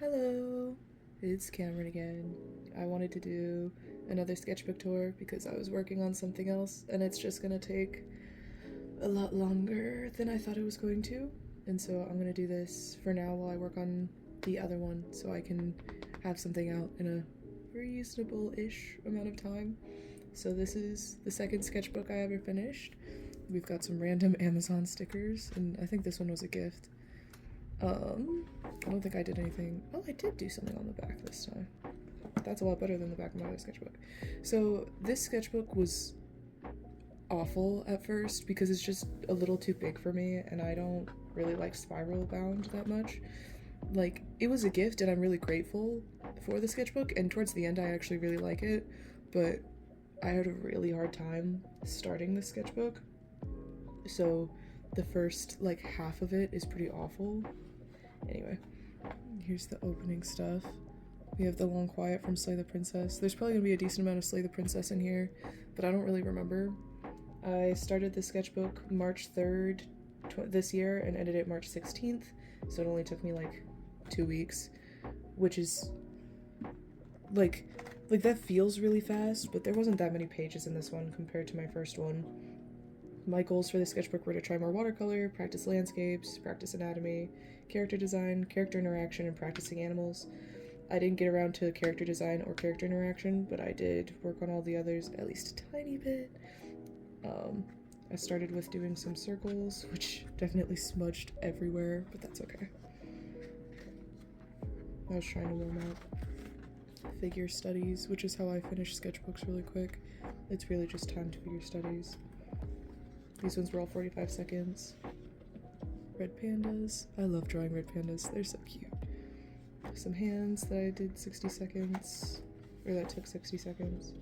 Hello, it's Cameron again. I wanted to do another sketchbook tour because I was working on something else and it's just gonna take a lot longer than I thought it was going to. And so I'm gonna do this for now while I work on the other one so I can have something out in a reasonable-ish amount of time. So this is the second sketchbook I ever finished. We've got some random Amazon stickers, and I think this one was a gift. I don't think I did anything. Oh, I did do something on the back this time. That's a lot better than the back of my other sketchbook. So this sketchbook was awful at first because it's just a little too big for me, and I don't really like spiral bound that much. Like, it was a gift, and I'm really grateful for the sketchbook, and towards the end I actually really like it, but I had a really hard time starting the sketchbook. So the first, like, half of it is pretty awful. Anyway, here's the opening stuff. We have the Long Quiet from Slay the Princess. There's probably gonna be a decent amount of Slay the Princess in here, but I don't really remember. I started the sketchbook March 3rd this year and ended it March 16th, so it only took me like 2 weeks, which is like that feels really fast, but there wasn't that many pages in this one compared to my first one. My goals for the sketchbook were to try more watercolor, practice landscapes, practice anatomy, character design, character interaction, and practicing animals. I didn't get around to character design or character interaction, but I did work on all the others at least a tiny bit. I started with doing some circles, which definitely smudged everywhere, but that's okay. I was trying to warm up. Figure studies, which is how I finish sketchbooks really quick. It's really just timed figure studies. These ones were all 45 seconds. Red pandas. I love drawing red pandas. They're so cute. Some hands that I did 60 seconds. Or that took 60 seconds.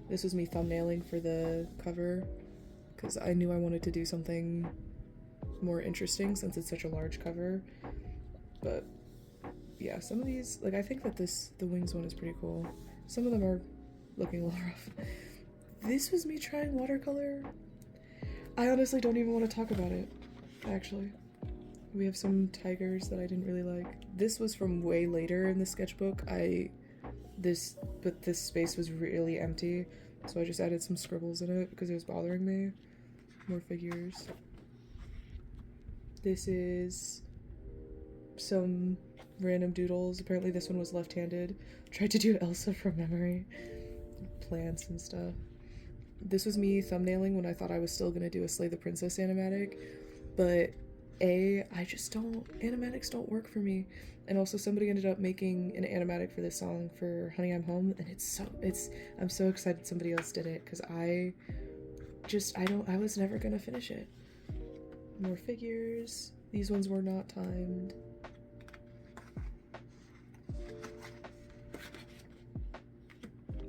This was me thumbnailing for the cover because I knew I wanted to do something more interesting since it's such a large cover. But yeah, some of these, like, I think that the wings one is pretty cool. Some of them are looking a little rough. This was me trying watercolor. I honestly don't even want to talk about it, actually. We have some tigers that I didn't really like. This was from way later in the sketchbook. This space was really empty, so I just added some scribbles in it because it was bothering me. More figures. This is some random doodles. Apparently this one was left-handed. Tried to do Elsa from memory. Plants and stuff. This was me thumbnailing when I thought I was still gonna do a Slay the Princess animatic, but animatics don't work for me. And also somebody ended up making an animatic for this song for Honey I'm Home, and I'm so excited somebody else did it, because I was never gonna finish it. More figures. These ones were not timed.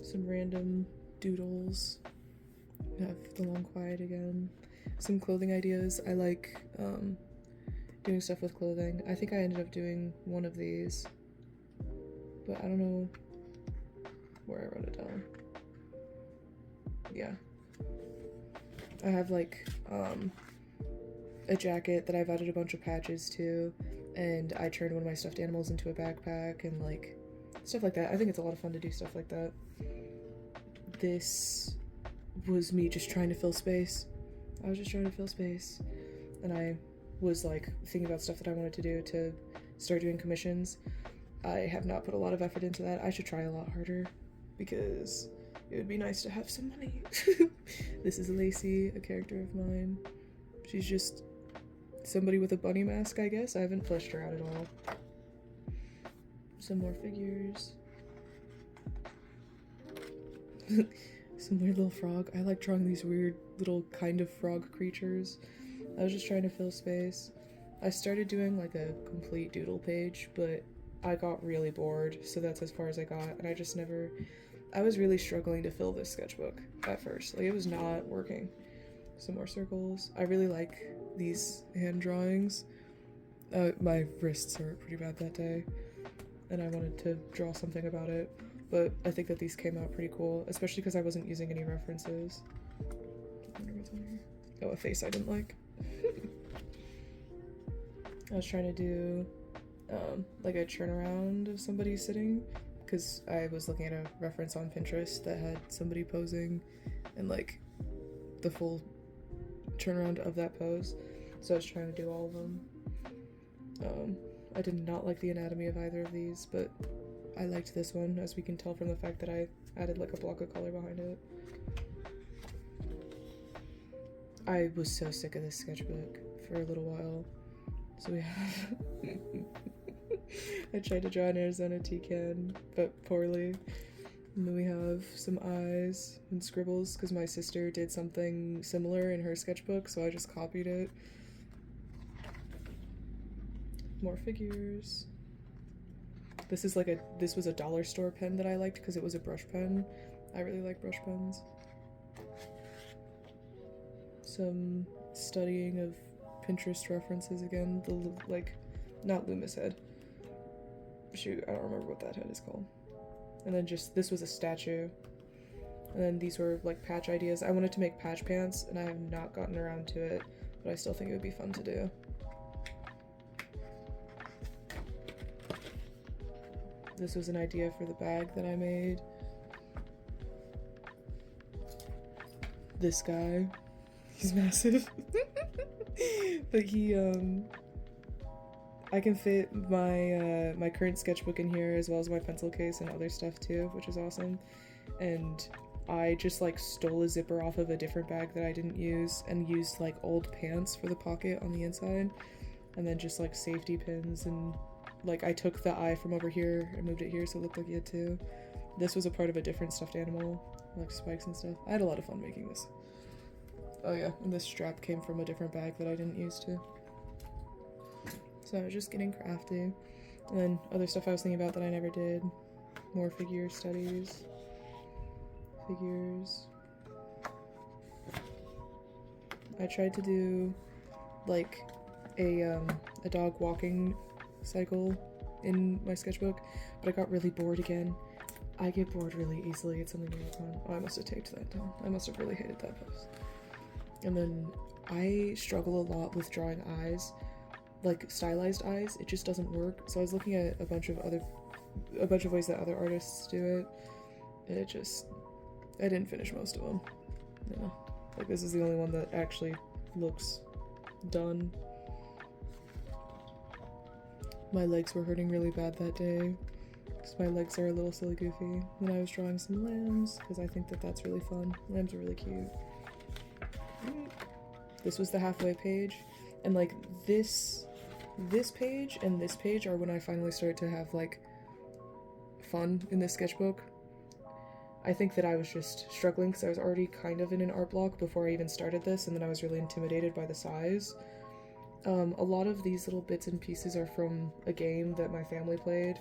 Some random doodles. We have the Long Quiet again. Some clothing ideas. I like doing stuff with clothing. I think I ended up doing one of these, but I don't know where I wrote it down. Yeah. I have like a jacket that I've added a bunch of patches to, and I turned one of my stuffed animals into a backpack and like stuff like that. I think it's a lot of fun to do stuff like that. This was me just trying to fill space. I was just trying to fill space, and I was like thinking about stuff that I wanted to do to start doing commissions. I have not put a lot of effort into that. I should try a lot harder because it would be nice to have some money. This is Lacey, a character of mine. She's just somebody with a bunny mask, I guess. I haven't fleshed her out at all. Some more figures. Some weird little frog. I like drawing these weird little kind of frog creatures. I was just trying to fill space. I started doing like a complete doodle page, but I got really bored, so that's as far as I got, and I was really struggling to fill this sketchbook at first. Like, it was not working. Some more circles. I really like these hand drawings. My wrists hurt pretty bad that day, and I wanted to draw something about it. But I think that these came out pretty cool, especially because I wasn't using any references. I wonder what's on here. Oh, a face I didn't like. I was trying to do like a turnaround of somebody sitting, because I was looking at a reference on Pinterest that had somebody posing and like the full turnaround of that pose, so I was trying to do all of them. I did not like the anatomy of either of these, but I liked this one, as we can tell from the fact that I added like a block of color behind it. I was so sick of this sketchbook for a little while, so we have I tried to draw an Arizona toucan, but poorly. And then we have some eyes and scribbles, because my sister did something similar in her sketchbook, so I just copied it. More figures. This was a dollar store pen that I liked because it was a brush pen. I really like brush pens. Some studying of Pinterest references again. Not Loomis head. Shoot, I don't remember what that head is called. And then this was a statue. And then these were like patch ideas. I wanted to make patch pants, and I have not gotten around to it, but I still think it would be fun to do. This was an idea for the bag that I made. This guy, he's massive. But I can fit my my current sketchbook in here, as well as my pencil case and other stuff too, which is awesome. And I just like stole a zipper off of a different bag that I didn't use and used like old pants for the pocket on the inside, and then just like safety pins, and like I took the eye from over here and moved it here so it looked like it too. This was a part of a different stuffed animal, like spikes and stuff. I had a lot of fun making this. Oh yeah, and this strap came from a different bag that I didn't use too. So I was just getting crafty. And then other stuff I was thinking about that I never did. More figure studies. Figures. I tried to do like a dog walking cycle in my sketchbook, but I got really bored again. I get bored really easily. It's something to work on. Oh, I must have taped that down. I must have really hated that post. And then I struggle a lot with drawing eyes, like stylized eyes. It just doesn't work. So I was looking at a bunch of ways that other artists do it, and I didn't finish most of them. Yeah. Like this is the only one that actually looks done. My legs were hurting really bad that day, because my legs are a little silly goofy. And I was drawing some lambs, because I think that that's really fun. Lambs are really cute. This was the halfway page, and like this page and this page are when I finally started to have like fun in this sketchbook. I think that I was just struggling because I was already kind of in an art block before I even started this, and then I was really intimidated by the size. A lot of these little bits and pieces are from a game that my family played,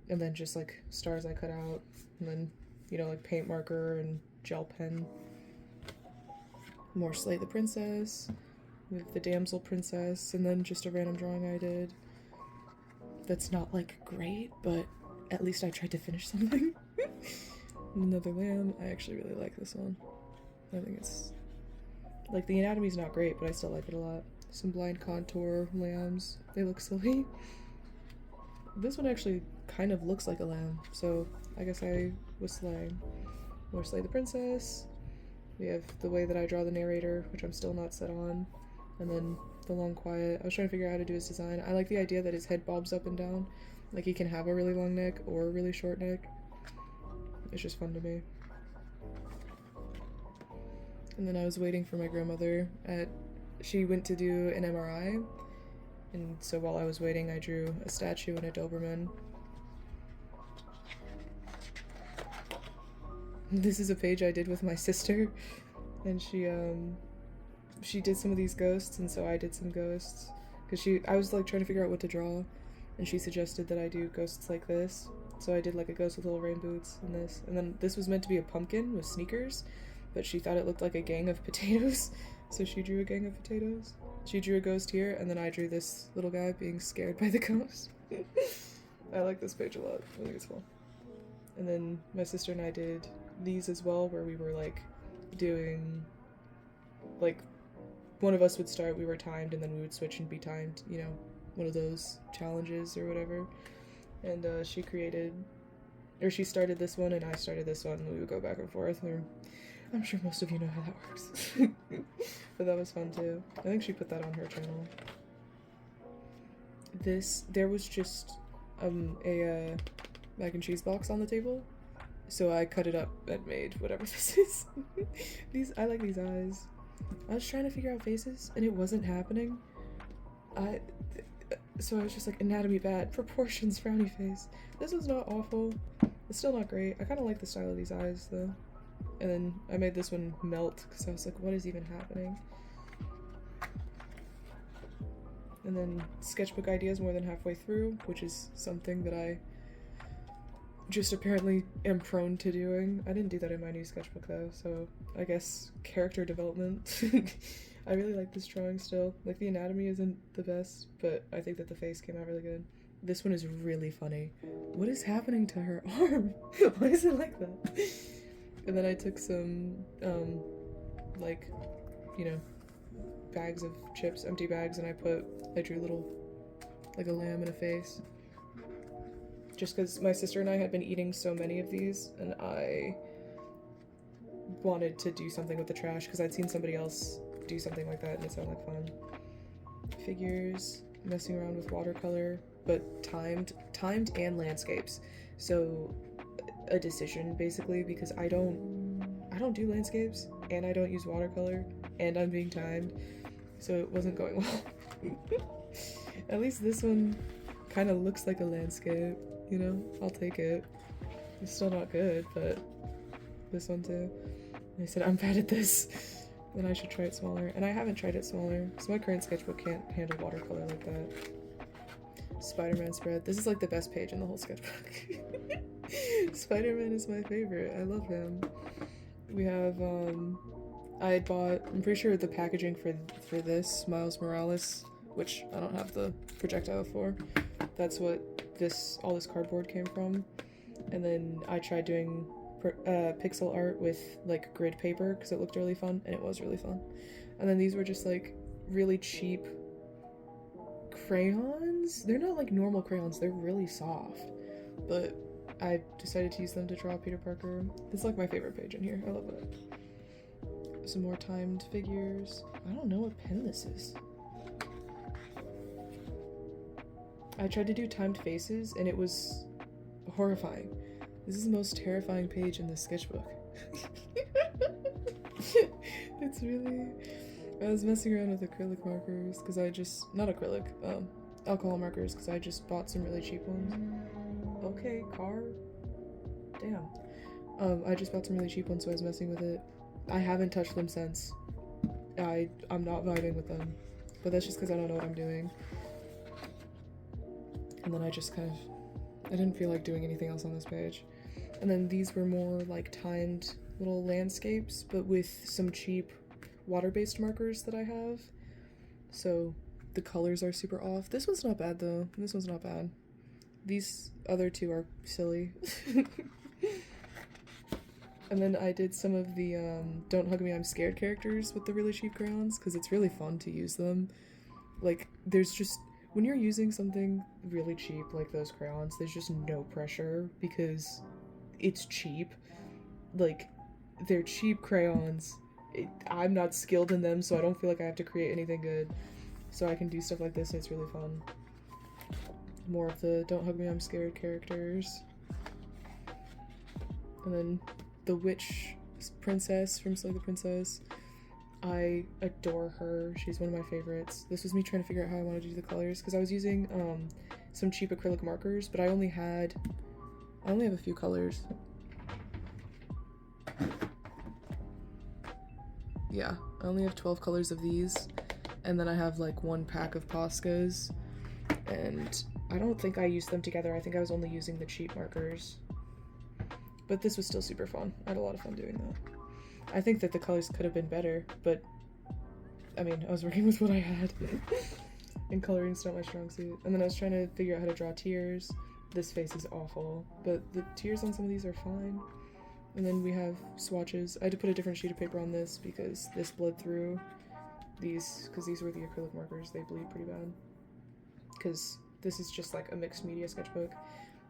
and then just like stars I cut out, and then, you know, like paint marker and gel pen. More Slay the Princess with the damsel princess, and then just a random drawing I did that's not like great, but at least I tried to finish something. Another lamb. I actually really like this one. I think it's like the anatomy's not great, but I still like it a lot. Some blind contour lambs. They look silly. This one actually kind of looks like a lamb, so I guess I was slaying. More Slay the Princess. We have the way that I draw the narrator, which I'm still not set on. And then the long quiet. I was trying to figure out how to do his design. I like the idea that his head bobs up and down. Like he can have a really long neck or a really short neck. It's just fun to me. And then I was waiting for my grandmother she went to do an MRI. And so while I was waiting, I drew a statue and a Doberman. This is a page I did with my sister, and she did some of these ghosts, and so I did some ghosts, because I was like trying to figure out what to draw, and she suggested that I do ghosts like this, so I did like a ghost with little rain boots and this, and then this was meant to be a pumpkin with sneakers, but she thought it looked like a gang of potatoes, so she drew a gang of potatoes. She drew a ghost here, and then I drew this little guy being scared by the ghost. I like this page a lot. I think it's cool. And then my sister and I did these as well, where we were like doing, like, one of us would start, we were timed, and then we would switch and be timed, you know, one of those challenges or whatever. And she started this one and I started this one, and we would go back and forth. I'm sure most of you know how that works. But that was fun too. I think she put that on her channel. There was just a mac and cheese box on the table, so I cut it up and made whatever this is. I like these eyes. I was trying to figure out faces and it wasn't happening. So I was just like, anatomy bad, proportions frowny face. This was not awful. It's still not great. I kind of like the style of these eyes though. And then I made this one melt because I was like, what is even happening? And then sketchbook ideas more than halfway through, which is something that I just apparently am prone to doing. I didn't do that in my new sketchbook though, so I guess character development. I really like this drawing still. Like, the anatomy isn't the best, but I think that the face came out really good. This one is really funny. What is happening to her arm? Why is it like that? And then I took some, like, you know, bags of chips, empty bags, and I drew little, like a lamb and a face. Just because my sister and I had been eating so many of these, and I wanted to do something with the trash because I'd seen somebody else do something like that and it sounded like fun. Figures, messing around with watercolor, but timed and landscapes. So a decision basically, because I don't do landscapes and I don't use watercolor and I'm being timed, so it wasn't going well. At least this one kind of looks like a landscape, you know? I'll take it. It's still not good, but this one too. And I said, I'm bad at this. Then I should try it smaller. And I haven't tried it smaller, because my current sketchbook can't handle watercolor like that. Spider-Man spread. This is like the best page in the whole sketchbook. Spider-Man is my favorite. I love him. We have, I had bought, I'm pretty sure the packaging for this, Miles Morales, which I don't have the projectile for. That's what all this cardboard came from. And then I tried doing pixel art with like grid paper because it looked really fun, and it was really fun. And then these were just like really cheap crayons. They're not like normal crayons, they're really soft, but I decided to use them to draw Peter Parker. It's like my favorite page in here. I love it. Some more timed figures. I don't know what pen this is. I tried to do timed faces and it was horrifying. This is the most terrifying page in this sketchbook. It's really... I was messing around with acrylic markers because not acrylic, alcohol markers, because I just bought some really cheap ones. Okay, car. Damn. I just bought some really cheap ones, so I was messing with it. I haven't touched them since. I'm not vibing with them, but that's just because I don't know what I'm doing. And then I just kind of... I didn't feel like doing anything else on this page. And then these were more like timed little landscapes, but with some cheap water-based markers that I have. So the colors are super off. This one's not bad though. This one's not bad. These other two are silly. And then I did some of the Don't Hug Me, I'm Scared characters with the really cheap crayons, because it's really fun to use them. Like, there's just... When you're using something really cheap like those crayons, there's just no pressure because it's cheap. Like, they're cheap crayons. I'm not skilled in them, so I don't feel like I have to create anything good. So I can do stuff like this and it's really fun. More of the Don't Hug Me, I'm Scared characters. And then the witch princess from Slay the Princess. I adore her. She's one of my favorites. This was me trying to figure out how I wanted to do the colors, because I was using some cheap acrylic markers, but I only have a few colors. Yeah, I only have 12 colors of these, and then I have like one pack of Poscas, and I don't think I used them together. I think I was only using the cheap markers. But this was still super fun. I had a lot of fun doing that. I think that the colors could have been better, but I mean, I was working with what I had. And coloring's not my strong suit. And then I was trying to figure out how to draw tears. This face is awful, but the tears on some of these are fine. And then we have swatches. I had to put a different sheet of paper on this because this bled through these, because these were the acrylic markers. They bleed pretty bad. because this is just like a mixed media sketchbook.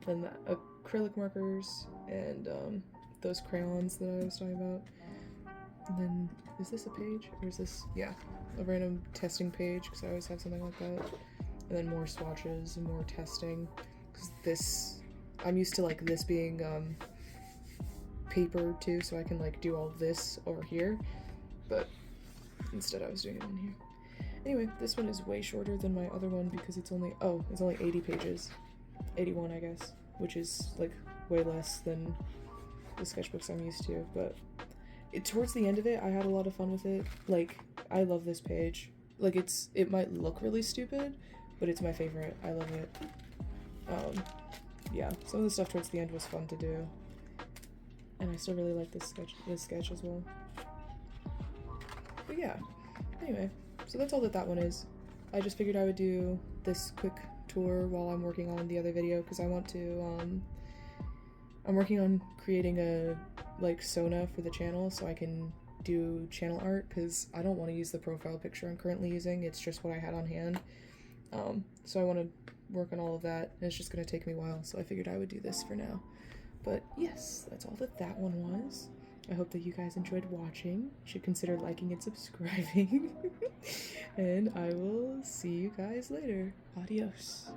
Then the acrylic markers and those crayons that I was talking about. And then, is this a page? Or is this, yeah, a random testing page, because I always have something like that. And then more swatches and more testing, because this, I'm used to like this being paper too, so I can like do all this over here, but instead I was doing it in here. Anyway, this one is way shorter than my other one because it's only 80 pages. 81, I guess, which is like way less than the sketchbooks I'm used to, but towards the end of it, I had a lot of fun with it. Like, I love this page. Like, it might look really stupid, but it's my favorite. I love it. Yeah, some of the stuff towards the end was fun to do. And I still really like this sketch as well. But yeah, anyway, so that's all that one is. I just figured I would do this quick tour while I'm working on the other video, because I want to, I'm working on creating a, like, Sona for the channel so I can do channel art, because I don't want to use the profile picture I'm currently using, it's just what I had on hand. So I want to work on all of that, and it's just going to take me a while, so I figured I would do this for now. But yes, that's all that one was. I hope that you guys enjoyed watching. You should consider liking and subscribing. And I will see you guys later. Adios.